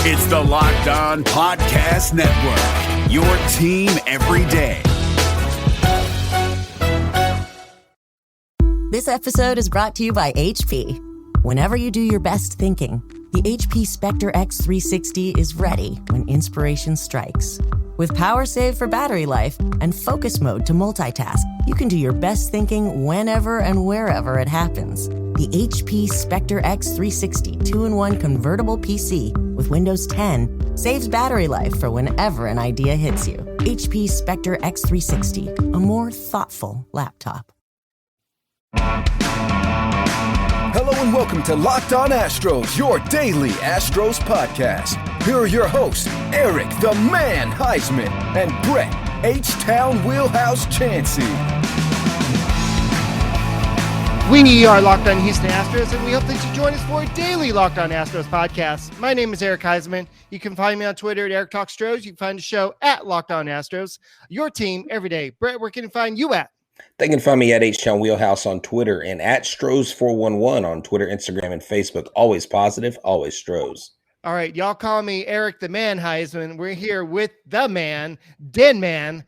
It's the Locked On Podcast Network, your team every day. This episode is brought to you by HP. Whenever you do your best thinking, the HP Spectre X360 is ready when inspiration strikes. With power save for battery life and focus mode to multitask, you can do your best thinking whenever and wherever it happens. The HP Spectre X360 2-in-1 convertible PC with Windows 10 saves battery life for whenever an idea hits you. HP Spectre X360, a more thoughtful laptop. Hello and welcome to Locked On Astros, your daily Astros podcast. Here are your hosts, Eric the Man Heisman and Brett H-Town Wheelhouse Chansey. We are Locked On Houston Astros, and we hope that you join us for a daily Locked On Astros podcast. My name is Eric Heisman. You can find me on Twitter at Eric Talk Stros. You can find the show at Locked On Astros. Your team every day. Brett, where can you find you at? They can find me at H-Town Wheelhouse on Twitter and at Stros411 on Twitter, Instagram, and Facebook. Always positive, always Stros. All right, y'all call me Eric the Man Heisman. We're here with the man, Den Man.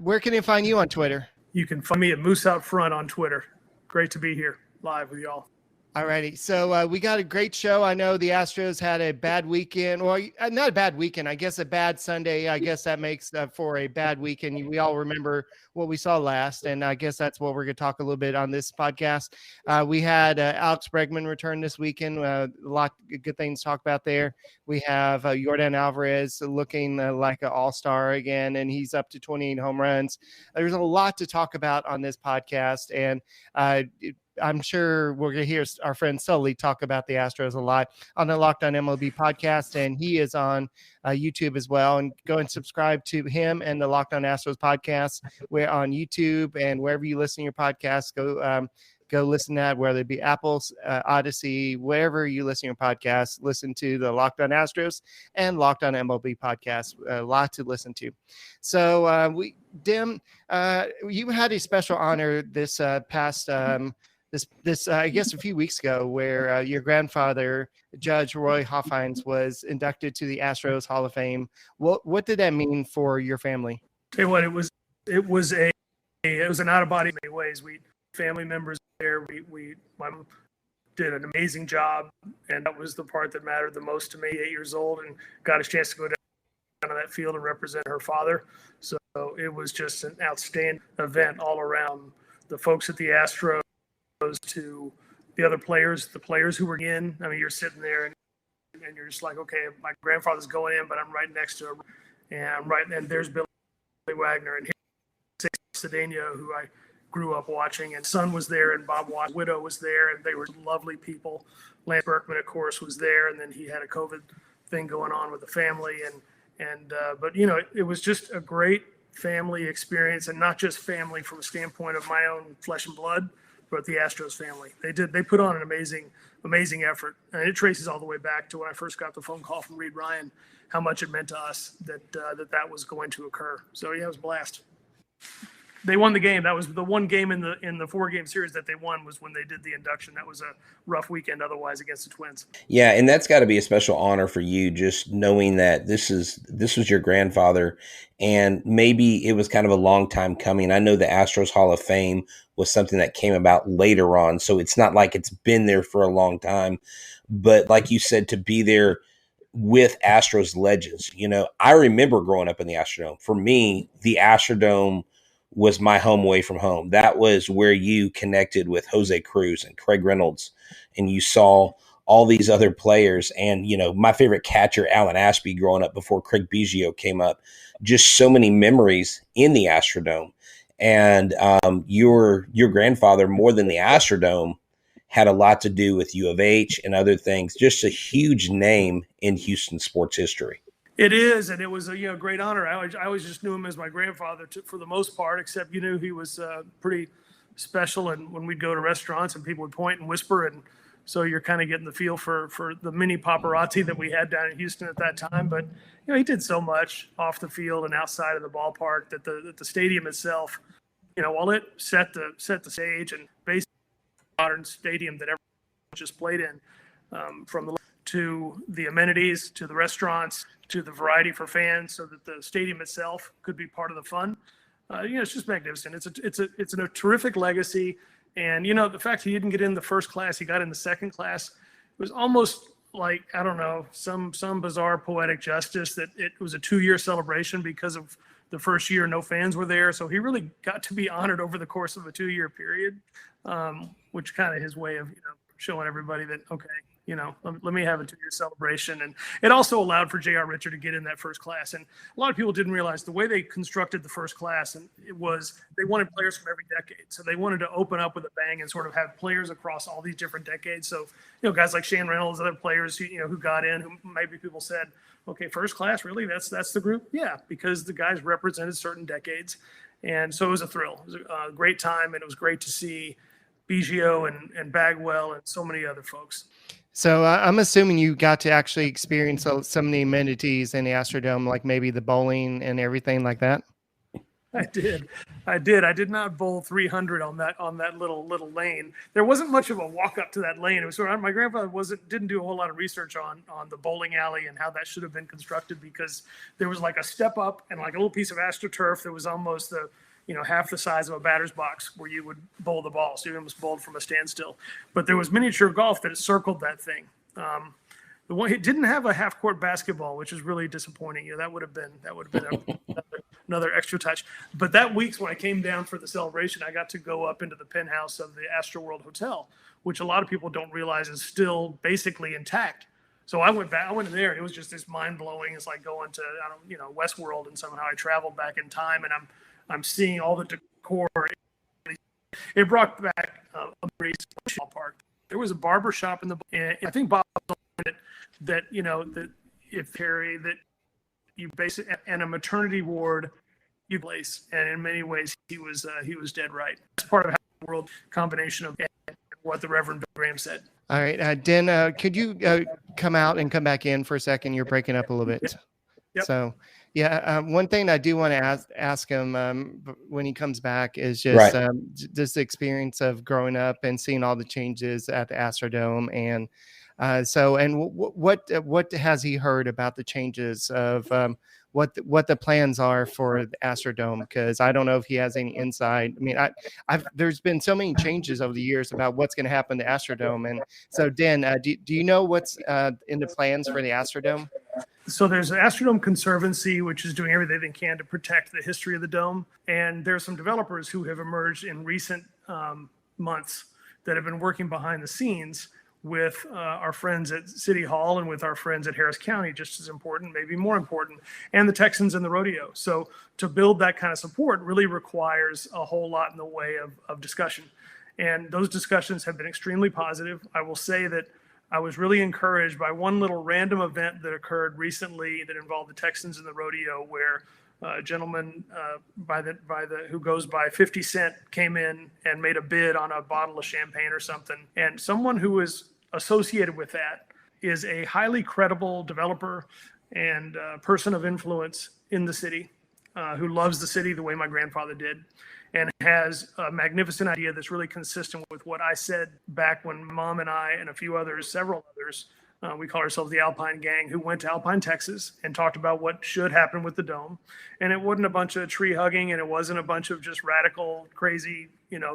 Where can they find you on Twitter? You can find me at Moose Out Front on Twitter. Great to be here live with y'all. All righty. So we got a great show. I know the Astros had a bad weekend. Well, not a bad weekend. I guess a bad Sunday. I guess that makes for a bad weekend. We all remember what we saw last, and I guess that's what we're going to talk a little bit on this podcast. We had Alex Bregman return this weekend. A lot of good things to talk about there. We have Yordan Alvarez looking like an all-star again, and he's up to 28 home runs. There's a lot to talk about on this podcast, and I'm sure we're going to hear our friend Sully talk about the Astros a lot on the Locked On MLB podcast, and he is on YouTube as well. And go and subscribe to him and the Locked On Astros podcast. We're on YouTube, and wherever you listen to your podcast, go listen to that, whether it be Apple, Odyssey, wherever you listen to your podcast, listen to the Locked On Astros and Locked On MLB podcast. A lot to listen to. So, you had a special honor this past I guess a few weeks ago, where your grandfather, Judge Roy Hoffhines, was inducted to the Astros Hall of Fame. What did that mean for your family? Tell you what, it was an out of body in many ways. We family members there. My mom did an amazing job, and that was the part that mattered the most to me. 8 years old, and got a chance to go down to that field and represent her father. So it was just an outstanding event all around. The folks at the Astros, to the other players, the players who were in. I mean, you're sitting there and you're just like, okay, my grandfather's going in, but I'm right next to him, and there's Billy Wagner and Cedeno, who I grew up watching, and son was there, and Bob Watt's widow was there, and they were lovely people. Lance Berkman, of course, was there, and then he had a COVID thing going on with the family, but it was just a great family experience, and not just family from a standpoint of my own flesh and blood, but the Astros family. They put on an amazing effort. And it traces all the way back to when I first got the phone call from Reed Ryan, how much it meant to us that was going to occur. So yeah, it was a blast. They won the game. That was the one game in the 4-game series that they won, was when they did the induction. That was a rough weekend otherwise against the Twins. Yeah, and that's got to be a special honor for you, just knowing that this was your grandfather, and maybe it was kind of a long time coming. I know the Astros Hall of Fame was something that came about later on, so it's not like it's been there for a long time. But like you said, to be there with Astros legends, I remember growing up in the Astrodome. For me, the Astrodome was my home away from home. That was where you connected with Jose Cruz and Craig Reynolds, and you saw all these other players. And, my favorite catcher, Alan Ashby, growing up before Craig Biggio came up. Just so many memories in the Astrodome. And your grandfather, more than the Astrodome, had a lot to do with U of H and other things. Just a huge name in Houston sports history. It is, and it was a great honor. I always just knew him as my grandfather for the most part, except he was pretty special. And when we'd go to restaurants and people would point and whisper, and so you're kind of getting the feel for the mini paparazzi that we had down in Houston at that time. But he did so much off the field and outside of the ballpark that the stadium itself, while it set the stage and basically modern stadium that everyone just played in, from the to the amenities, to the restaurants, to the variety for fans, so that the stadium itself could be part of the fun. It's just magnificent. It's a terrific legacy. And, the fact he didn't get in the first class, he got in the second class, it was almost like, I don't know, some bizarre poetic justice that it was a 2-year celebration because of the first year no fans were there. So he really got to be honored over the course of a 2-year period, which kind of his way of, showing everybody that, okay, let me have a 2-year celebration. And it also allowed for J.R. Richard to get in that first class. And a lot of people didn't realize the way they constructed the first class, and it was they wanted players from every decade. So they wanted to open up with a bang and sort of have players across all these different decades. So, guys like Shane Reynolds, other players who got in, who maybe people said, okay, first class, really? That's the group? Yeah, because the guys represented certain decades. And so it was a thrill. It was a great time, and it was great to see Biggio and Bagwell and so many other folks. So I'm assuming you got to actually experience some of the amenities in the Astrodome, like maybe the bowling and everything like that. I did. I did not bowl 300 on that little lane. There wasn't much of a walk up to that lane. It was sort of, my grandfather didn't do a whole lot of research on the bowling alley and how that should have been constructed, because there was like a step up and like a little piece of AstroTurf that was almost half the size of a batter's box where you would bowl the ball. So you almost bowled from a standstill. But there was miniature golf that circled that thing. The one it didn't have a half court basketball, which is really disappointing. That would have been another extra touch. But that week when I came down for the celebration, I got to go up into the penthouse of the Astroworld Hotel, which a lot of people don't realize is still basically intact. So I went in there, and it was just this mind blowing. It's like going to Westworld, and somehow I traveled back in time, and I'm seeing all the decor. It brought back a park. There was a barber shop in and I think Bob that if Harry that you base it, and a maternity ward you place, and in many ways he was dead right. It's part of how the world combination of what the Reverend Bill Graham said. All right, Den, could you come out and come back in for a second? You're breaking up a little bit. Yep. So, one thing I do want to ask him when he comes back is just just the experience of growing up and seeing all the changes at the Astrodome, and what has he heard about the changes of what the plans are for the Astrodome? Because I don't know if he has any insight. I mean, there's been so many changes over the years about what's going to happen to Astrodome, and so Den, do you know what's in the plans for the Astrodome? So there's an Astrodome Conservancy, which is doing everything they can to protect the history of the dome. And there's some developers who have emerged in recent months that have been working behind the scenes with our friends at City Hall and with our friends at Harris County, just as important, maybe more important, and the Texans and the rodeo. So to build that kind of support really requires a whole lot in the way of discussion. And those discussions have been extremely positive. I will say that I was really encouraged by one little random event that occurred recently that involved the Texans and the rodeo, where a gentleman who goes by 50 Cent came in and made a bid on a bottle of champagne or something. And someone who is associated with that is a highly credible developer and person of influence in the city, who loves the city the way my grandfather did, and has a magnificent idea that's really consistent with what I said back when Mom and I and several others, we call ourselves the Alpine Gang, who went to Alpine, Texas, and talked about what should happen with the dome. And it wasn't a bunch of tree hugging, and it wasn't a bunch of just radical, crazy,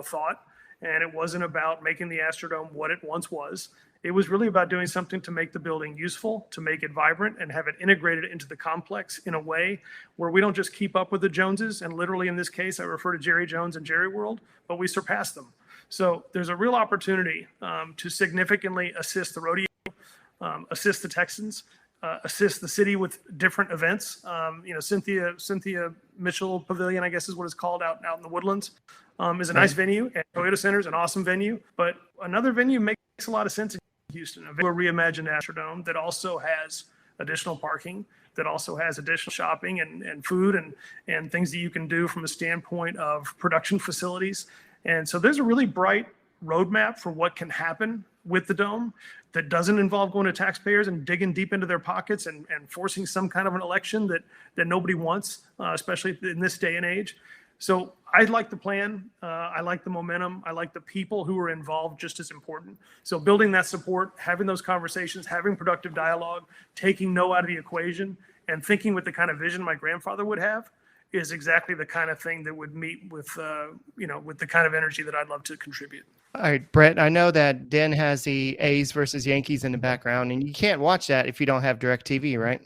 thought. And it wasn't about making the Astrodome what it once was. It was really about doing something to make the building useful, to make it vibrant, and have it integrated into the complex in a way where we don't just keep up with the Joneses. And literally in this case, I refer to Jerry Jones and Jerry World, but we surpass them. So there's a real opportunity to significantly assist the rodeo, assist the Texans, assist the city with different events. Cynthia Mitchell Pavilion, I guess is what it's called, out in the Woodlands, is a nice venue, and Toyota Center is an awesome venue. But another venue makes a lot of sense in Houston, a reimagined Astrodome that also has additional parking, that also has additional shopping and food and things that you can do from a standpoint of production facilities. And so there's a really bright roadmap for what can happen with the dome that doesn't involve going to taxpayers and digging deep into their pockets and forcing some kind of an election that nobody wants, especially in this day and age. So I like the plan. I like the momentum. I like the people who are involved just as important. So building that support, having those conversations, having productive dialogue, taking no out of the equation, and thinking with the kind of vision my grandfather would have is exactly the kind of thing that would meet with, with the kind of energy that I'd love to contribute. All right, Brett, I know that Den has the A's versus Yankees in the background, and you can't watch that if you don't have DirecTV, right?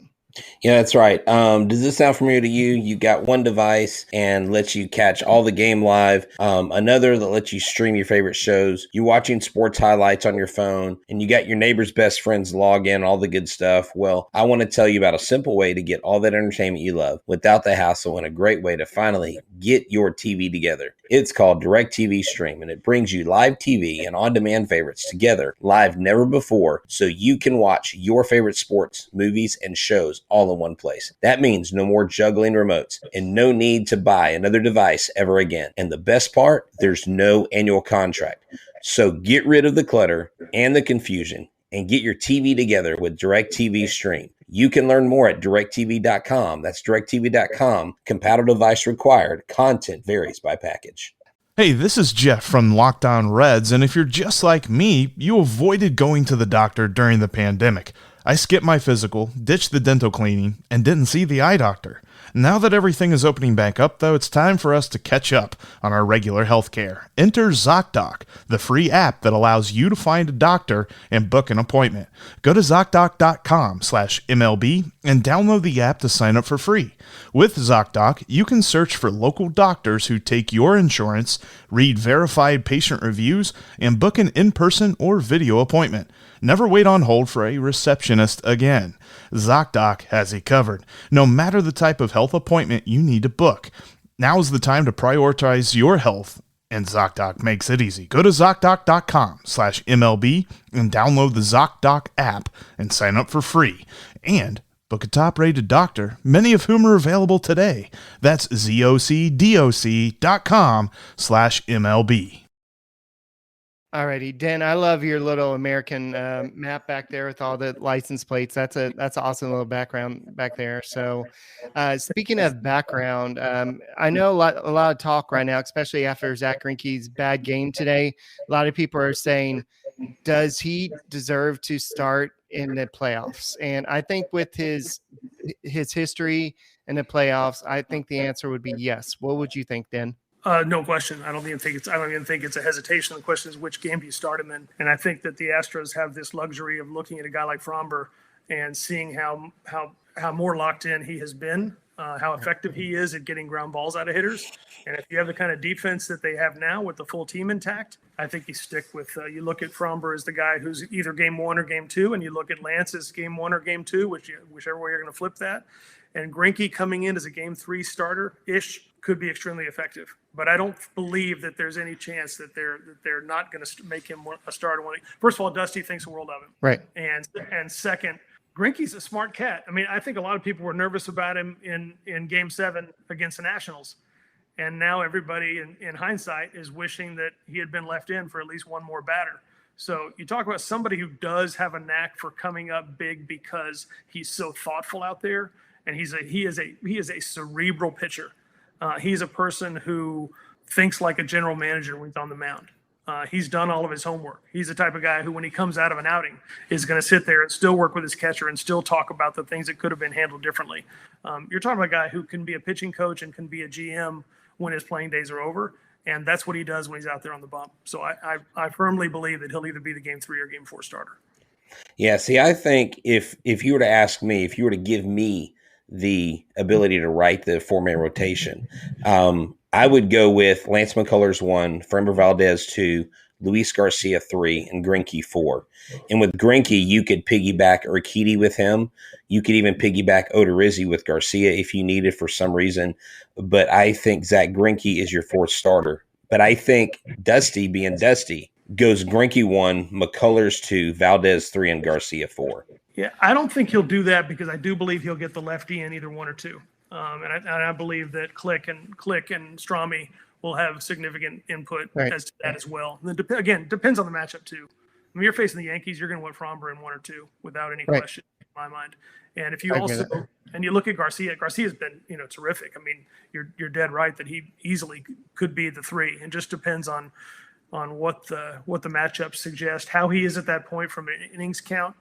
Yeah, that's right. Does this sound familiar to you? You got one device and lets you catch all the game live. Another that lets you stream your favorite shows. You're watching sports highlights on your phone, and you got your neighbor's best friends log in, all the good stuff. Well, I want to tell you about a simple way to get all that entertainment you love without the hassle, and a great way to finally get your TV together. It's called DirecTV Stream, and it brings you live TV and on-demand favorites together live never before, so you can watch your favorite sports, movies, and shows all in one place. That means no more juggling remotes and no need to buy another device ever again. And the best part, there's no annual contract. So get rid of the clutter and the confusion and get your TV together with DirecTV Stream. You can learn more at directtv.com. That's directtv.com. Compatible device required. Content varies by package. Hey, this is Jeff from Locked On Reds, and if you're just like me, you avoided going to the doctor during the pandemic. I skipped my physical, ditched the dental cleaning, and didn't see the eye doctor. Now that everything is opening back up, though, it's time for us to catch up on our regular health care. Enter ZocDoc, the free app that allows you to find a doctor and book an appointment. Go to ZocDoc.com/MLB and download the app to sign up for free. With ZocDoc, you can search for local doctors who take your insurance, read verified patient reviews, and book an in-person or video appointment. Never wait on hold for a receptionist again. ZocDoc has you covered, no matter the type of health appointment you need to book. Now is the time to prioritize your health, and ZocDoc makes it easy. Go to ZocDoc.com/MLB and download the ZocDoc app and sign up for free. And book a top-rated doctor, many of whom are available today. That's ZocDoc.com/MLB. Alrighty, Dan, I love your little American map back there with all the license plates. That's an awesome little background back there. So, speaking of background, I know a lot of talk right now, especially after Zach Greinke's bad game today. A lot of people are saying, does he deserve to start in the playoffs? And I think with his history in the playoffs, I think the answer would be yes. What would you think, Dan? No question. I don't even think it's a hesitation. The question is, which game do you start him in? And I think that the Astros have this luxury of looking at a guy like Fromber and seeing how more locked in he has been, how effective he is at getting ground balls out of hitters. And if you have the kind of defense that they have now with the full team intact, I think you stick with, you look at Fromber as the guy who's either game one or game two, and you look at Lance as game one or game two, whichever way you're going to flip that. And Greinke coming in as a game three starter-ish could be extremely effective. But I don't believe that there's any chance that they're not going to make him a starter. First of all, Dusty thinks the world of him. Right. And second, Greinke's a smart cat. I mean, I think a lot of people were nervous about him in Game 7 against the Nationals. And now everybody in hindsight is wishing that he had been left in for at least one more batter. So you talk about somebody who does have a knack for coming up big because he's so thoughtful out there. And he is a cerebral pitcher. He's a person who thinks like a general manager when he's on the mound. He's done all of his homework. He's the type of guy who, when he comes out of an outing, is going to sit there and still work with his catcher and still talk about the things that could have been handled differently. You're talking about a guy who can be a pitching coach and can be a GM when his playing days are over. And that's what he does when he's out there on the bump. So I firmly believe that he'll either be the game 3 or game 4 starter. Yeah, see, I think if you were to ask me, if you were to give me the ability to write the 4-man rotation, I would go with Lance McCullers 1, Framber Valdez 2, Luis Garcia 3, and Greinke 4. And with Greinke, you could piggyback Urquidy with him. You could even piggyback Odorizzi with Garcia if you needed for some reason. But I think Zach Greinke is your 4th starter. But I think Dusty, being Dusty, goes Greinke 1, McCullers 2, Valdez 3, and Garcia 4. Yeah, I don't think he'll do that because I do believe he'll get the lefty in either 1 or 2. And I believe that Click and Strami will have significant input as to that as well. And then depends on the matchup too. When you're facing the Yankees, you're going to want Fromber in 1 or 2 without any question. my mind. And if you also and you look at Garcia's been, terrific. I mean, you're dead right that he easily could be the 3, and just depends on what the matchups suggest, how he is at that point from an innings count,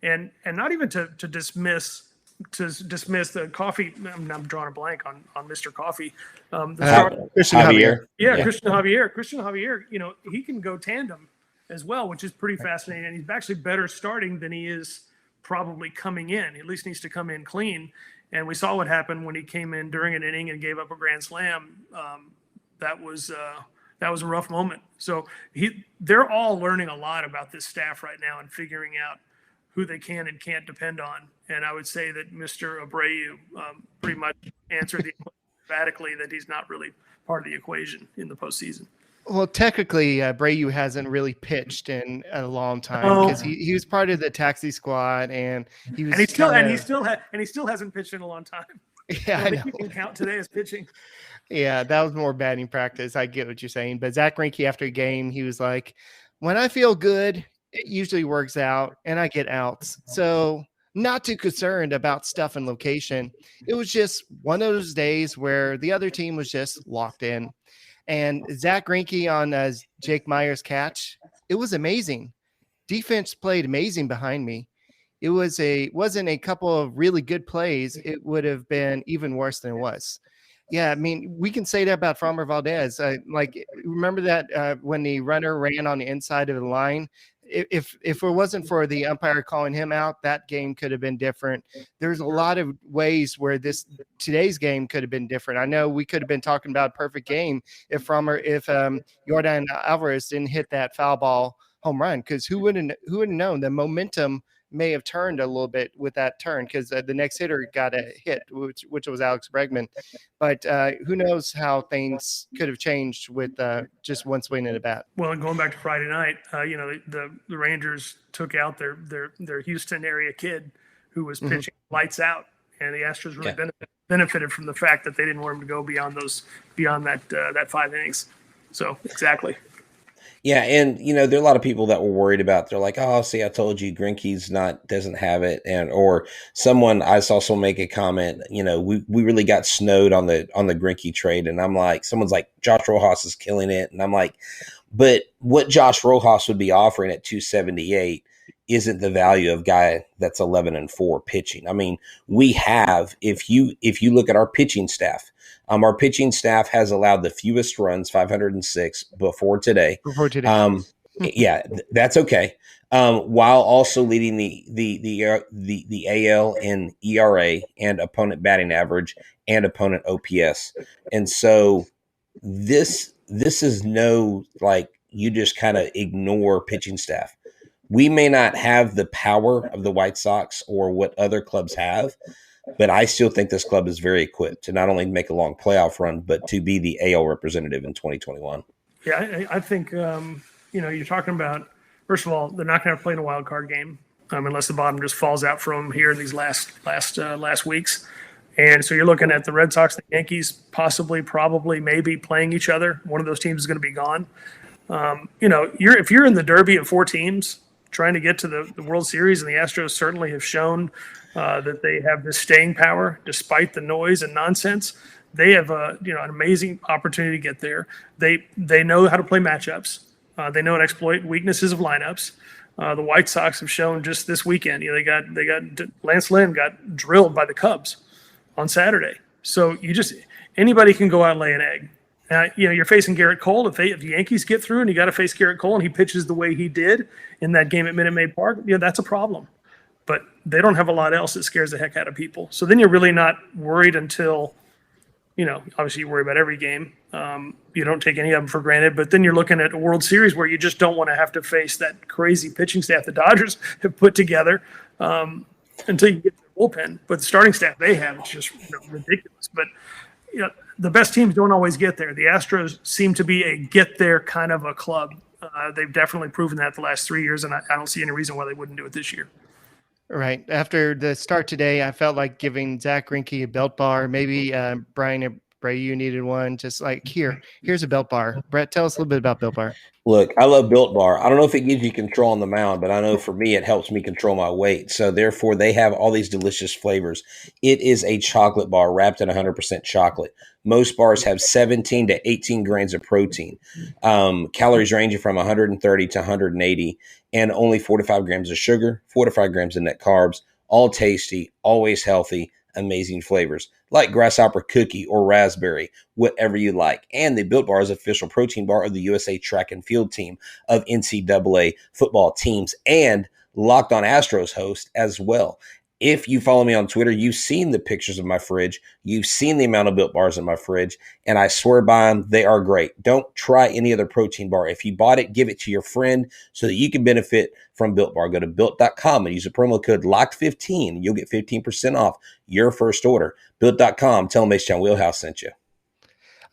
and not even to dismiss the Coffee. I'm drawing a blank on Mr. Coffee. Christian Javier. Yeah, Christian Javier. He can go tandem as well, which is pretty fascinating. And he's actually better starting than he is probably coming in. He at least needs to come in clean. And we saw what happened when he came in during an inning and gave up a grand slam. That was a rough moment. So they're all learning a lot about this staff right now and figuring out who they can and can't depend on. And I would say that Mr. Abreu pretty much answered the emphatically that he's not really part of the equation in the postseason. Well, technically, Abreu hasn't really pitched in a long time because he was part of the taxi squad, and he still hasn't pitched in a long time. Yeah, I know. You can count today as pitching. Yeah, that was more batting practice. I get what you're saying, but Zach Greinke after a game, he was like, "When I feel good, it usually works out, and I get outs. So not too concerned about stuff and location. It was just one of those days where the other team was just locked in." And Zach Greinke on Jake Meyer's catch, it was amazing. Defense played amazing behind me. It wasn't a couple of really good plays. It would have been even worse than it was. Yeah, I mean, we can say that about Framber Valdez. Remember that when the runner ran on the inside of the line? If it wasn't for the umpire calling him out, that game could have been different. There's a lot of ways where today's game could have been different. I know we could have been talking about a perfect game if Yordan Alvarez didn't hit that foul ball home run, because who wouldn't known the momentum may have turned a little bit with that turn, because the next hitter got a hit, which was Alex Bregman. But who knows how things could have changed with just one swing at a bat. Well, and going back to Friday night, the Rangers took out their Houston area kid who was pitching lights out, and the Astros really benefited from the fact that they didn't want him to go beyond that 5 innings. So exactly. Yeah, and there are a lot of people that were worried about. They're like, "Oh, see, I told you, Greinke's doesn't have it," or someone I saw someone make a comment. We really got snowed on the Greinke trade, and I'm like, someone's like, Josh Rojas is killing it, and I'm like, but what Josh Rojas would be offering at 278 isn't the value of guy that's 11-4 pitching. I mean, we have if you look at our pitching staff. Our pitching staff has allowed the fewest runs, 506, before today. Yeah, that's okay. While also leading the AL in ERA and opponent batting average and opponent OPS. And so this is you just kind of ignore pitching staff. We may not have the power of the White Sox or what other clubs have, but I still think this club is very equipped to not only make a long playoff run, but to be the AL representative in 2021. Yeah, I think, you're talking about, first of all, they're not going to play in a wild card game unless the bottom just falls out from here in these last weeks. And so you're looking at the Red Sox, the Yankees, possibly, probably, maybe playing each other. One of those teams is going to be gone. If you're in the derby of 4 teams trying to get to the World Series, and the Astros certainly have shown that they have this staying power despite the noise and nonsense. They have an amazing opportunity to get there. They know how to play matchups. They know how to exploit weaknesses of lineups. The White Sox have shown just this weekend. They got Lance Lynn got drilled by the Cubs on Saturday. So anybody can go out and lay an egg. You're facing Garrett Cole. If the Yankees get through and you got to face Garrett Cole and he pitches the way he did in that game at Minute Maid Park, that's a problem. But they don't have a lot else that scares the heck out of people. So then you're really not worried until, obviously you worry about every game. You don't take any of them for granted. But then you're looking at a World Series where you just don't want to have to face that crazy pitching staff the Dodgers have put together until you get to the bullpen. But the starting staff they have, it's just ridiculous. But the best teams don't always get there. The Astros seem to be a get there kind of a club. They've definitely proven that the last 3 years, and I don't see any reason why they wouldn't do it this year. Right. After the start today, I felt like giving Zach Greinke a belt bar. Maybe Brian Bray, you needed one. Just like here's a Built Bar. Brett, tell us a little bit about Built Bar. Look, I love Built Bar. I don't know if it gives you control on the mound, but I know for me, it helps me control my weight. So therefore, they have all these delicious flavors. It is a chocolate bar wrapped in 100% chocolate. Most bars have 17 to 18 grains of protein, calories ranging from 130 to 180, and only 4 to 5 grams of sugar, 4 to 5 grams of net carbs. All tasty, always healthy, amazing flavors like grasshopper cookie or raspberry, whatever you like. And the Built Bar is official protein bar of the USA track and field team, of NCAA football teams, and Locked on Astros host as well. If you follow me on Twitter, you've seen the pictures of my fridge. You've seen the amount of Built Bars in my fridge, and I swear by them, they are great. Don't try any other protein bar. If you bought it, give it to your friend so that you can benefit from Built Bar. Go to Built.com and use the promo code LOCKED15, and you'll get 15% off your first order. Built.com. Tell them H-Town Wheelhouse sent you.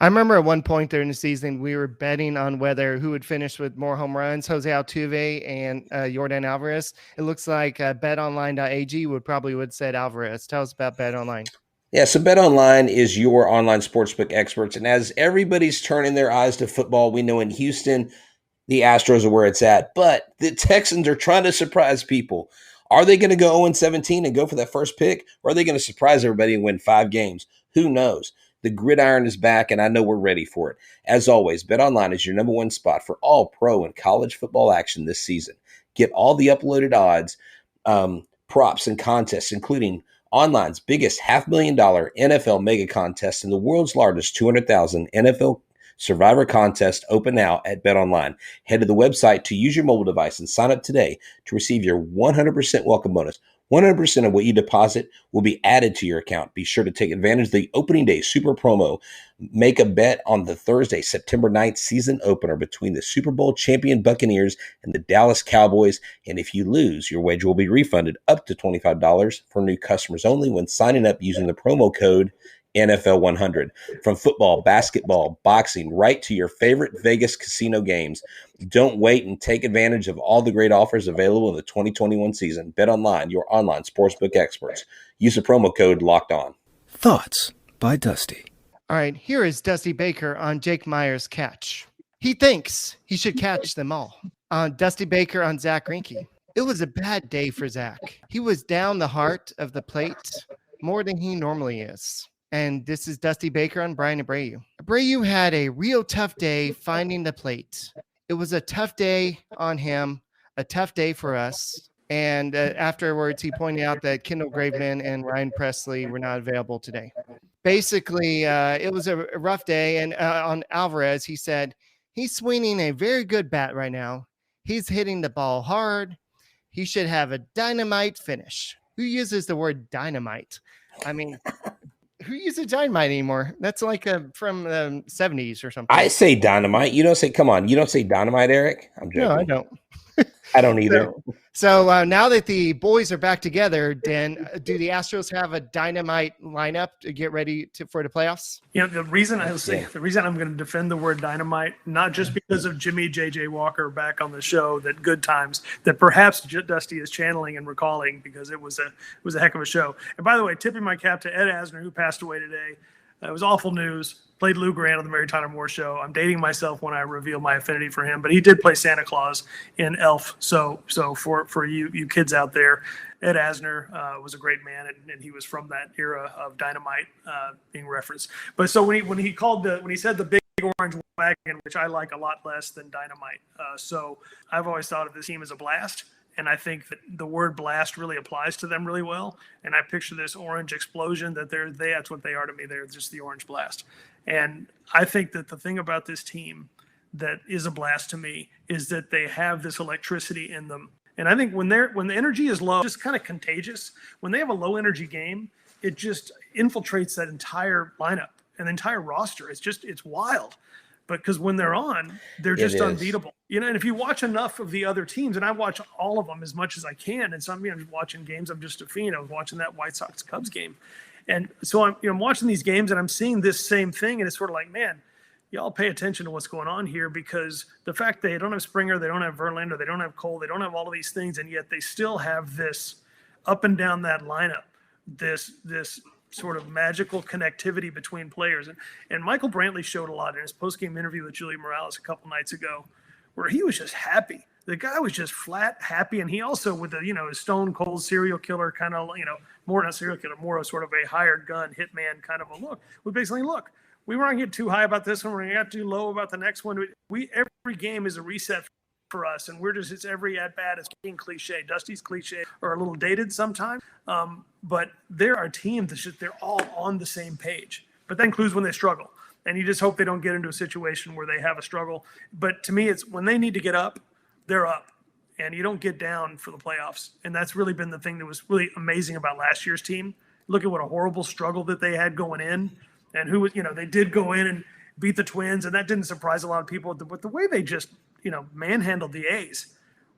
I remember at one point during the season, we were betting on whether who would finish with more home runs, Jose Altuve and Yordan Alvarez. It looks like betonline.ag would said Alvarez. Tell us about BetOnline. Yeah, so BetOnline is your online sportsbook experts. And as everybody's turning their eyes to football, we know in Houston, the Astros are where it's at. But the Texans are trying to surprise people. Are they going to go 0-17 and go for that first pick? Or are they going to surprise everybody and win 5 games? Who knows? The gridiron is back, and I know we're ready for it. As always, BetOnline is your number one spot for all pro and college football action this season. Get all the uploaded odds, props, and contests, including online's biggest $500,000 NFL mega contest and the world's largest $200,000 NFL Survivor contest open now at BetOnline. Head to the website to use your mobile device and sign up today to receive your 100% welcome bonus. 100% of what you deposit will be added to your account. Be sure to take advantage of the opening day super promo. Make a bet on the Thursday, September 9th season opener between the Super Bowl champion Buccaneers and the Dallas Cowboys. And if you lose, your wager will be refunded up to $25 for new customers only when signing up using the promo code NFL 100. From football, basketball, boxing, right to your favorite Vegas casino games. Don't wait and take advantage of all the great offers available in the 2021 season. BetOnline, your online sportsbook experts. Use the promo code LOCKEDON. Thoughts by Dusty. All right, here is Dusty Baker on Jake Meyer's catch. He thinks he should catch them all. On Dusty Baker on Zach Greinke. It was a bad day for Zach. He was down the heart of the plate more than he normally is. And this is Dusty Baker on Brian Abreu. Abreu had a real tough day finding the plate. It was a tough day on him, a tough day for us. And afterwards, he pointed out that Kendall Graveman and Ryan Presley were not available today. Basically, it was a rough day. And on Alvarez, he said, he's swinging a very good bat right now. He's hitting the ball hard. He should have a dynamite finish. Who uses the word dynamite? I mean... Who uses dynamite anymore? That's like from the 70s or something. I say dynamite. You don't say, come on. You don't say dynamite, Eric? I'm joking. No, I don't. I don't either. So now that the boys are back together, Dan, do the Astros have a dynamite lineup to get ready for the playoffs? You know, the reason I'm going to defend the word dynamite, not just because of Jimmy J.J. Walker back on the show, that good times that perhaps Dusty is channeling and recalling, because it was a heck of a show. And by the way, tipping my cap to Ed Asner, who passed away today. It was awful news. Played Lou Grant on the Mary Tyler Moore Show. I'm dating myself when I reveal my affinity for him, but he did play Santa Claus in Elf. So for you kids out there, Ed Asner was a great man, and he was from that era of dynamite being referenced. But so when he said the big orange wagon, which I like a lot less than dynamite. So I've always thought of this team as a blast. And I think that the word blast really applies to them really well. And I picture this orange explosion that's what they are to me. They're just the orange blast. And I think that the thing about this team that is a blast to me is that they have this electricity in them. And I think when the energy is low, it's just kind of contagious. When they have a low energy game, it just infiltrates that entire lineup and the entire roster. It's wild. But because when they're on, they're just unbeatable. You know, and if you watch enough of the other teams, and I watch all of them as much as I can, and some, I'm watching games, I'm just a fiend. I was watching that White Sox Cubs game. And so I'm watching these games and I'm seeing this same thing. And it's sort of like, man, y'all pay attention to what's going on here, because the fact they don't have Springer, they don't have Verlander, they don't have Cole, they don't have all of these things. And yet they still have this up and down that lineup, this sort of magical connectivity between players. And Michael Brantley showed a lot in his post-game interview with Julie Morales a couple nights ago, where he was just happy. The guy was just flat happy. And he also, with the, his stone cold serial killer kind of, more not serial killer, more of sort of a hired gun hitman kind of a look, would basically, look, we weren't going to get too high about this one. We're going to get too low about the next one. Every game is a reset for us, and it's every at bat is being cliche. Dusty's cliche or a little dated sometimes, but they're our team they're all on the same page. But that includes when they struggle, and you just hope they don't get into a situation where they have a struggle. But to me, it's when they need to get up, they're up, and you don't get down for the playoffs. And that's really been the thing that was really amazing about last year's team. Look at what a horrible struggle that they had going in, and who was, they did go in and beat the Twins, and that didn't surprise a lot of people. But the way they just manhandled the A's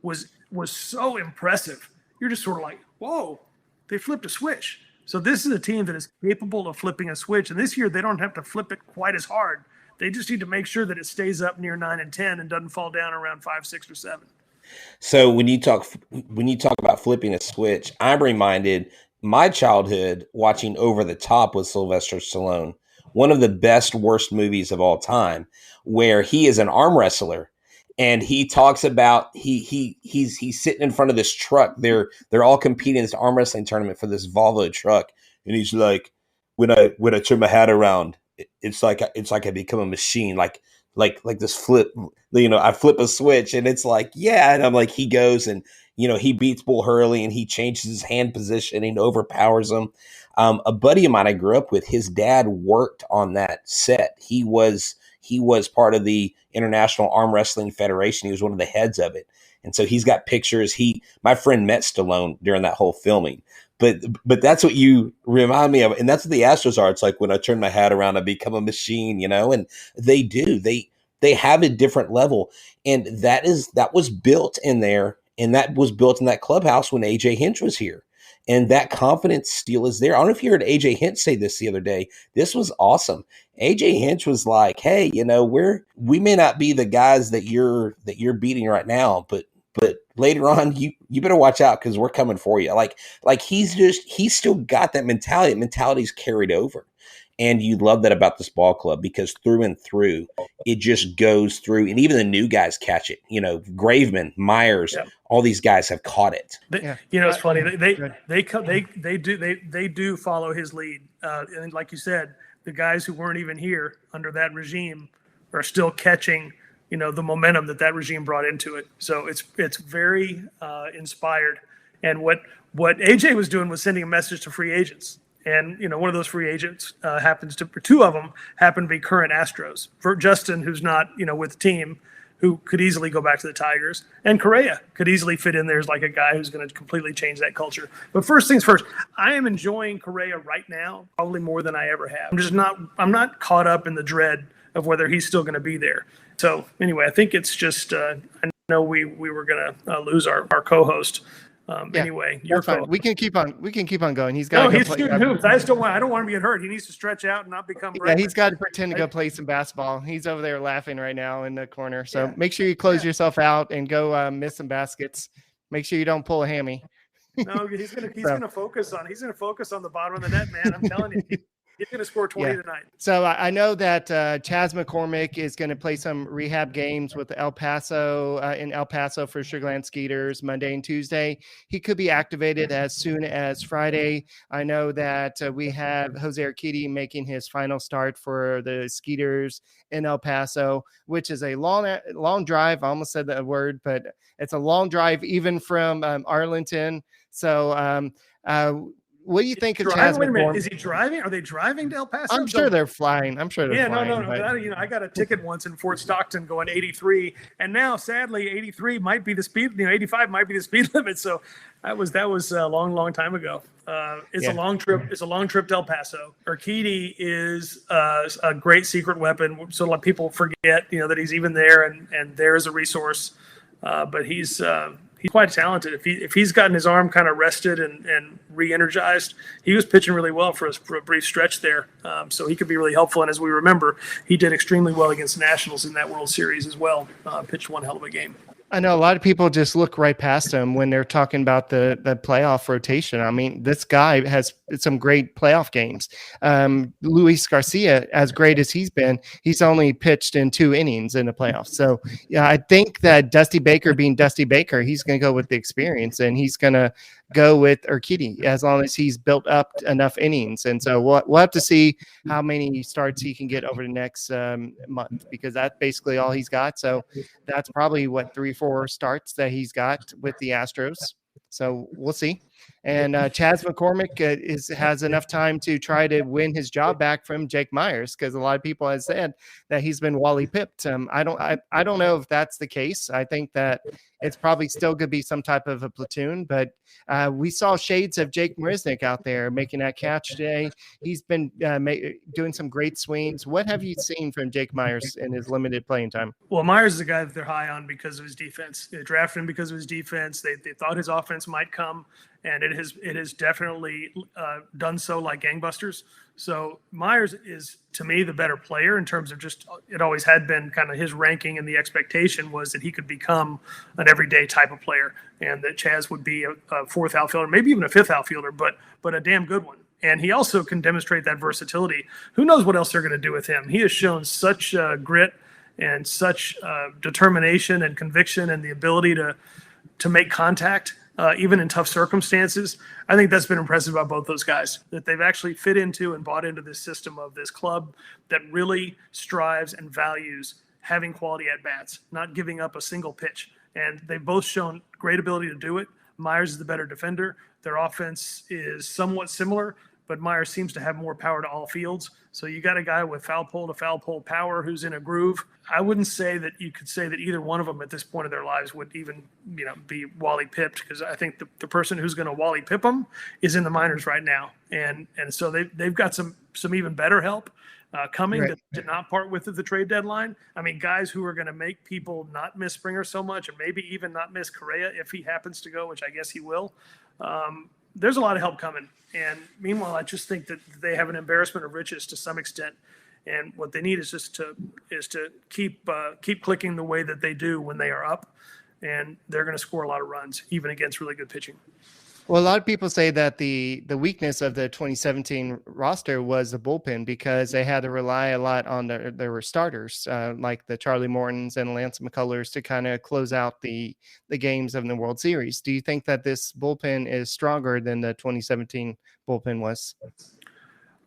was so impressive. You're just sort of like, whoa, they flipped a switch. So this is a team that is capable of flipping a switch. And this year they don't have to flip it quite as hard. They just need to make sure that it stays up near 9 and 10 and doesn't fall down around 5, 6, or 7. So when you talk about flipping a switch, I'm reminded my childhood watching Over the Top with Sylvester Stallone, one of the best, worst movies of all time, where he is an arm wrestler. And he talks about he's sitting in front of this truck. They're all competing in this arm wrestling tournament for this Volvo truck, and he's like, when I turn my hat around, it's like I become a machine, like this flip. I flip a switch, and it's like, yeah. And I'm like, he goes and he beats Bull Hurley, and he changes his hand position and overpowers him. A buddy of mine I grew up with, his dad worked on that set. He was part of the International Arm Wrestling Federation. He was one of the heads of it. And so he's got pictures. My friend met Stallone during that whole filming. But that's what you remind me of. And that's what the Astros are. It's like, when I turn my hat around, I become a machine, and they do. They have a different level. And that was built in there. And that was built in that clubhouse when AJ Hinch was here. And that confidence still is there. I don't know if you heard AJ Hinch say this the other day. This was awesome. AJ Hinch was like, hey, we may not be the guys that you're beating right now, but later on, you better watch out, because we're coming for you. Like he's still got that mentality. Mentality's carried over. And you love that about this ball club, because through and through, it just goes through. And even the new guys catch it. Graveman, Myers, all these guys have caught it. It's funny. They do follow his lead. And like you said, the guys who weren't even here under that regime are still catching, the momentum that regime brought into it. So it's very inspired. And what AJ was doing was sending a message to free agents. And, one of those free agents two of them happen to be current Astros. For Justin, who's not, with the team, who could easily go back to the Tigers. And Correa could easily fit in there as like a guy who's going to completely change that culture. But first things first, I am enjoying Correa right now, probably more than I ever have. I'm not caught up in the dread of whether he's still going to be there. So anyway, I think it's just, I know we were going to lose our co-host. Anyway, you're fine. We can keep on going. He's got. No, he's shooting hoops. I don't want him to get hurt. He needs to stretch out and not become. Yeah, he's got to pretend to go play some basketball. He's over there laughing right now in the corner. So make sure you close yourself out and go miss some baskets. Make sure you don't pull a hammy. No, he's gonna focus on the bottom of the net, man. I'm telling you. He's going to score 20 tonight. So I know that Chaz McCormick is going to play some rehab games with El Paso in El Paso for Sugarland Skeeters Monday and Tuesday. He could be activated as soon as Friday. I know that we have Jose Urquidy making his final start for the Skeeters in El Paso, which is a long drive. I almost said that word, but it's a long drive even from Arlington. So what do you think of Chaz McCormick? Is he driving? Are they driving to El Paso? I'm sure they're flying. I'm sure they're flying. No. I got a ticket once in Fort Stockton going 83, and now sadly 83 might be the speed. 85 might be the speed limit. So that was a long time ago. It's a long trip. It's a long trip to El Paso. Urquidy is a great secret weapon. So a lot of people forget, that he's even there, and there is a resource. But he's quite talented. If he's gotten his arm kind of rested and re-energized, he was pitching really well for a brief stretch there. So he could be really helpful. And as we remember, he did extremely well against the Nationals in that World Series as well. Pitched one hell of a game. I know a lot of people just look right past him when they're talking about the playoff rotation. I mean, this guy has some great playoff games. Luis Garcia, as great as he's been, he's only pitched in 2 innings in the playoffs. So yeah, I think that Dusty Baker being Dusty Baker, he's going to go with the experience, and he's going to go with Urquidy as long as he's built up enough innings. And so we'll have to see how many starts he can get over the next month, because that's basically all he's got. So that's probably 3-4 starts that he's got with the Astros. So we'll see. And Chaz McCormick has enough time to try to win his job back from Jake Myers, because a lot of people have said that he's been Wally pipped. I don't know if that's the case. I think that it's probably still going to be some type of a platoon, but we saw shades of Jake Marisnick out there making that catch today. He's been doing some great swings. What have you seen from Jake Myers in his limited playing time? Well, Myers is a guy that they're high on because of his defense. They drafted him because of his defense. They thought his offense might come, and it has definitely done so like gangbusters. So Myers is, to me, the better player in terms of just, it always had been kind of his ranking, and the expectation was that he could become an everyday type of player, and that Chaz would be a fourth outfielder, maybe even a fifth outfielder, but a damn good one. And he also can demonstrate that versatility. Who knows what else they're going to do with him? He has shown such grit and such determination and conviction, and the ability to make contact, even in tough circumstances. I think that's been impressive about both those guys, that they've actually fit into and bought into this system of this club that really strives and values having quality at-bats, not giving up a single pitch. And they've both shown great ability to do it. Myers is the better defender. Their offense is somewhat similar, but Myers seems to have more power to all fields. So you got a guy with foul pole to foul pole power who's in a groove. I wouldn't say that you could say that either one of them at this point of their lives would even, be Wally pipped, because I think the person who's going to Wally pip them is in the minors right now. And so they've got some even better help coming that did not part with at the trade deadline. I mean, guys who are going to make people not miss Springer so much, and maybe even not miss Correa if he happens to go, which I guess he will. There's a lot of help coming. And meanwhile, I just think that they have an embarrassment of riches to some extent. And what they need is just to keep clicking the way that they do when they are up. And they're going to score a lot of runs, even against really good pitching. Well, a lot of people say that the weakness of the 2017 roster was the bullpen, because they had to rely a lot on their starters, like the Charlie Mortons and Lance McCullers, to kind of close out the games of the World Series. Do you think that this bullpen is stronger than the 2017 bullpen was?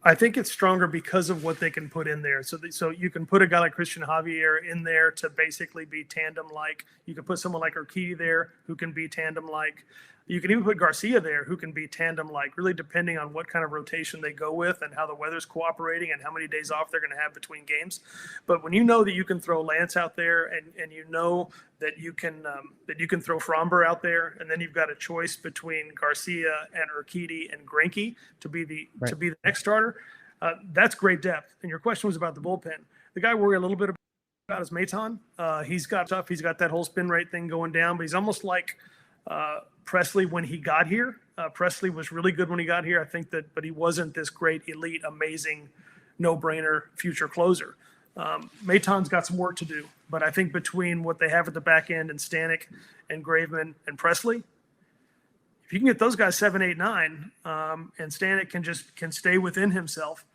I think it's stronger because of what they can put in there. So you can put a guy like Christian Javier in there to basically be tandem-like. You can put someone like Urquidy there who can be tandem-like. You can even put Garcia there who can be tandem-like, really depending on what kind of rotation they go with and how the weather's cooperating and how many days off they're going to have between games. But when you know that you can throw Lance out there, and you know that you can throw Fromber out there, and then you've got a choice between Garcia and Urquidy and Greinke to be the next starter, that's great depth. And your question was about the bullpen. The guy I worry a little bit about is Maton. He's got stuff. He's got that whole spin rate thing going down, but he's almost like Presley when he got here. Presley was really good when he got here. I think that, but he wasn't this great, elite, amazing, no-brainer future closer. Maton's got some work to do, but I think between what they have at the back end and Stanek and Graveman and Presley, if you can get those guys 7, 8, 9, and Stanek can stay within himself,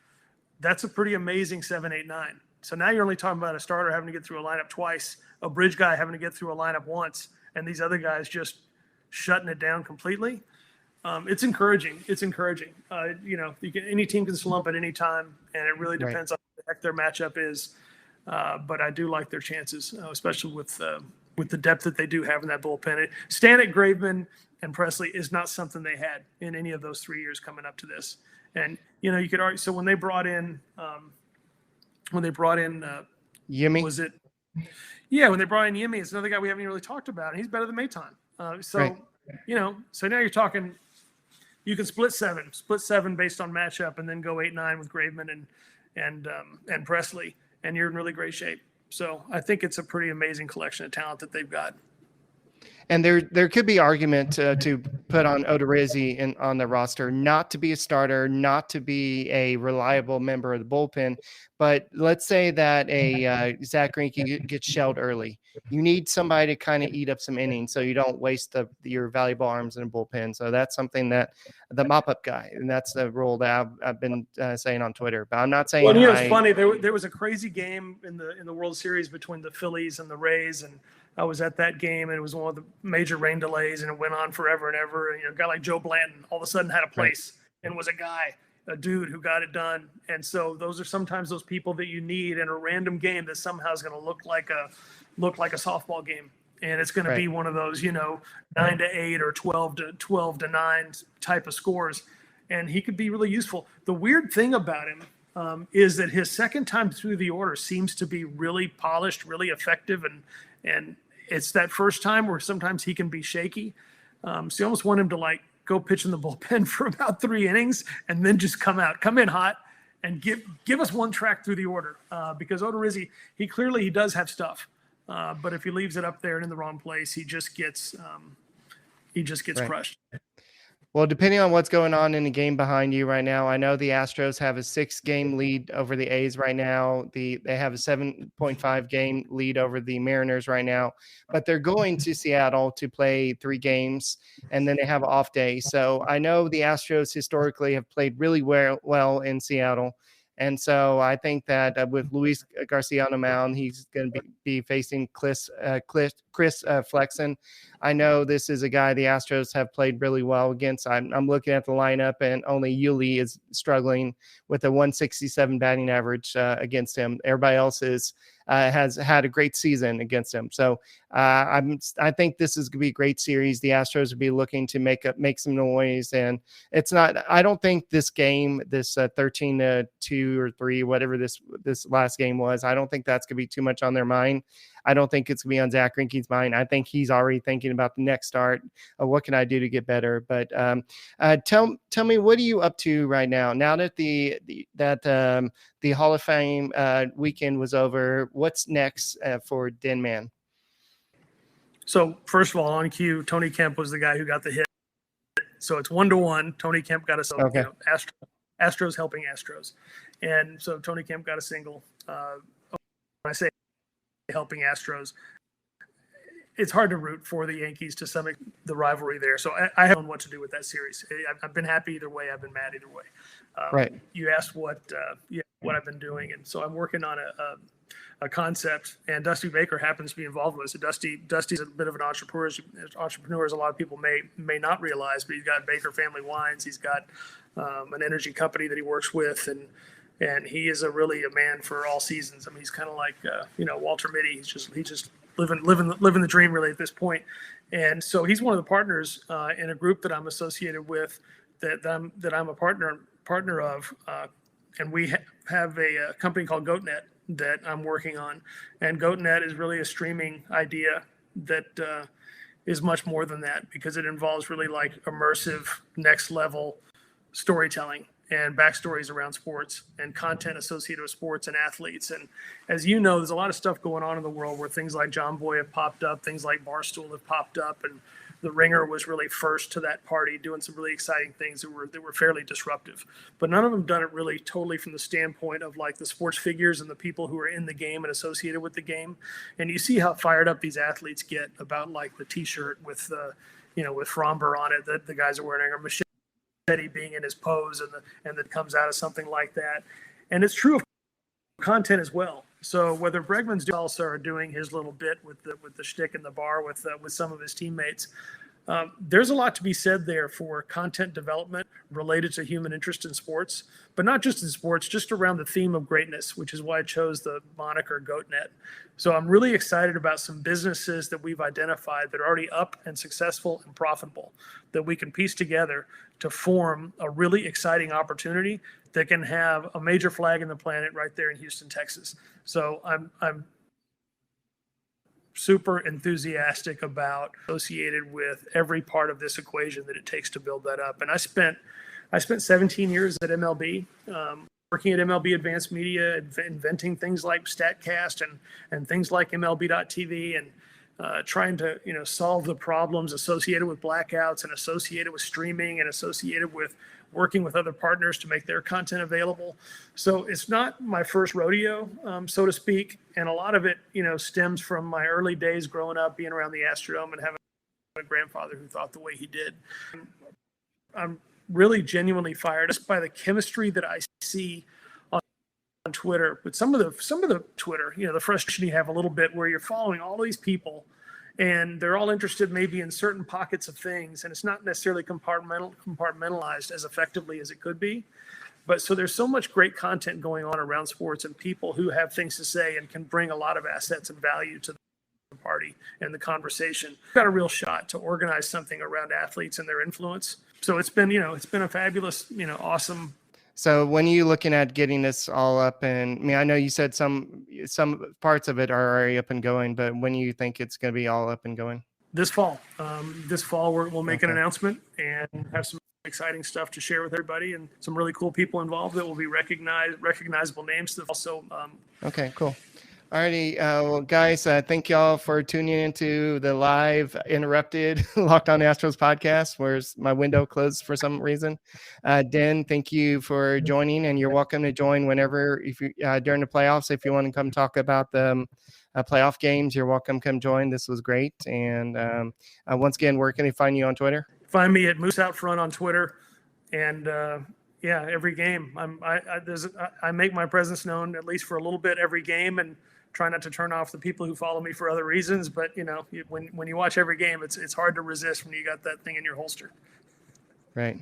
that's a pretty amazing 7, 8, 9. So now you're only talking about a starter having to get through a lineup twice, a bridge guy having to get through a lineup once, and these other guys just shutting it down completely. It's encouraging. It's encouraging. Any team can slump at any time, and it really depends on what the heck their matchup is. But I do like their chances, especially with the depth that they do have in that bullpen. Stanek, Graveman, and Presley is not something they had in any of those 3 years coming up to this. And you could argue. So when they brought in, Yimmy, was it? Yeah, when they brought in Yimmy, it's another guy we haven't really talked about, and he's better than Maton. So now you're talking, you can split seven based on matchup, and then go 8, 9 with Graveman and Presley, and you're in really great shape. So I think it's a pretty amazing collection of talent that they've got. And there could be argument to put on Odorizzi on the roster, not to be a starter, not to be a reliable member of the bullpen. But let's say that a Zach Greinke gets shelled early. You need somebody to kind of eat up some innings so you don't waste your valuable arms in a bullpen. So that's something that the mop-up guy, and that's the rule that I've been saying on Twitter. But I'm not saying. Well, it's funny. There was a crazy game in the World Series between the Phillies and the Rays, and I was at that game, and it was one of the major rain delays, and it went on forever and ever. And, a guy like Joe Blanton all of a sudden had a place and was a dude who got it done. And so those are sometimes those people that you need in a random game that somehow is going to look like a softball game. And it's going to be one of those, 9-8 or 12-9 type of scores. And he could be really useful. The weird thing about him is that his second time through the order seems to be really polished, really effective, and it's that first time where sometimes he can be shaky. So you almost want him to go pitch in the bullpen for about 3 innings and then just come in hot and give us one track through the order. Because Odorizzi, he does have stuff, but if he leaves it up there and in the wrong place, he just gets crushed. Well, depending on what's going on in the game behind you right now, I know the Astros have a 6-game lead over the A's right now. They have a 7.5 game lead over the Mariners right now, but they're going to Seattle to play 3 games, and then they have an off day. So I know the Astros historically have played really well in Seattle. And so I think that with Luis Garcia on the mound, he's going to be facing Chris Flexen. I know this is a guy the Astros have played really well against. I'm looking at the lineup, and only Yuli is struggling with a 167 batting average against him. Everybody else has had a great season against him. So I think this is going to be a great series. The Astros will be looking to make some noise, and it's not. I don't think this game, this 13-2 or 3, whatever this last game was, I don't think that's going to be too much on their mind. I don't think it's going to be on Zach Greinke's mind. I think he's already thinking about the next start. What can I do to get better? But tell me, what are you up to right now? Now that the Hall of Fame weekend was over, what's next for Denman? So first of all, on cue, Tony Kemp was the guy who got the hit. So it's 1-1. Tony Kemp got a okay. Astros helping Astros, and so Tony Kemp got a single. When I say helping Astros, it's hard to root for the Yankees to some extent, the rivalry there. So I haven't known what to do with that series. I've been happy either way. I've been mad either way. Right. You asked what I've been doing, and so I'm working on a concept, and Dusty Baker happens to be involved with it. So Dusty's a bit of an entrepreneur, as a lot of people may not realize, but he's got Baker Family Wines. He's got an energy company that he works with, and he is really a man for all seasons. I mean, he's kind of like Walter Mitty. He's just living the dream really at this point. And so he's one of the partners in a group that I'm associated with, that I'm a partner of, and we have a company called GoatNet that I'm working on. And GoatNet is really a streaming idea that is much more than that, because it involves really like immersive next level storytelling and backstories around sports and content associated with sports and athletes. And as you know, there's a lot of stuff going on in the world where things like John Boy have popped up, things like Barstool have popped up, and The Ringer was really first to that party, doing some really exciting things that were fairly disruptive. But none of them done it really totally from the standpoint of like the sports figures and the people who are in the game and associated with the game. And you see how fired up these athletes get about like the T-shirt with with Fromber on it that the guys are wearing, or Machete being in his pose, and that comes out of something like that. And it's true of content as well. So whether Bregman's also are doing his little bit with the shtick in the bar with some of his teammates, there's a lot to be said there for content development related to human interest in sports, but not just in sports, just around the theme of greatness, which is why I chose the moniker GoatNet. So I'm really excited about some businesses that we've identified that are already up and successful and profitable that we can piece together to form a really exciting opportunity that can have a major flag in the planet right there in Houston, Texas. So I'm super enthusiastic about associated with every part of this equation that it takes to build that up. And I spent 17 years at MLB, working at MLB Advanced Media, inventing things like StatCast and things like MLB.TV. trying to, solve the problems associated with blackouts and associated with streaming and associated with working with other partners to make their content available. So it's not my first rodeo, so to speak. And a lot of it, stems from my early days growing up, being around the Astrodome and having a grandfather who thought the way he did. I'm really genuinely fired just by the chemistry that I see on Twitter. But some of the Twitter, the frustration you have a little bit where you're following all these people and they're all interested maybe in certain pockets of things, and it's not necessarily compartmentalized as effectively as it could be. But so there's so much great content going on around sports and people who have things to say and can bring a lot of assets and value to the party and the conversation. We've got a real shot to organize something around athletes and their influence. So it's been a fabulous, awesome. So when are you looking at getting this all up? And I mean, I know you said some parts of it are already up and going, but when do you think it's going to be all up and going? This fall. We'll make an announcement and have some exciting stuff to share with everybody, and some really cool people involved that will be recognizable names. Also, okay, cool. Alrighty, well, guys, thank y'all for tuning into the live interrupted Locked On Astros podcast, where my window closed for some reason. Den, thank you for joining, and you're welcome to join whenever, if you during the playoffs. If you want to come talk about the playoff games, you're welcome. Come join. This was great. And once again, where can they find you on Twitter? Find me at Moose Out Front on Twitter, and every game I make my presence known at least for a little bit every game, and try not to turn off the people who follow me for other reasons. But when you watch every game, it's hard to resist when you got that thing in your holster. Right.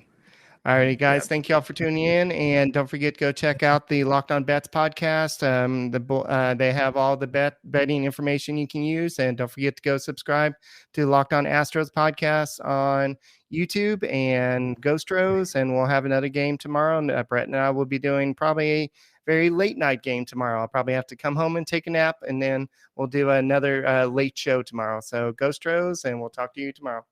All right, guys. Thank you all for tuning in, and don't forget to go check out the Locked On Bets podcast. They have all the betting information you can use, and don't forget to go subscribe to Locked On Astros podcast on YouTube and Ghost Rose, and we'll have another game tomorrow. And Brett and I will be doing probably a very late night game tomorrow. I'll probably have to come home and take a nap, and then we'll do another late show tomorrow. So Ghost Rose, and we'll talk to you tomorrow.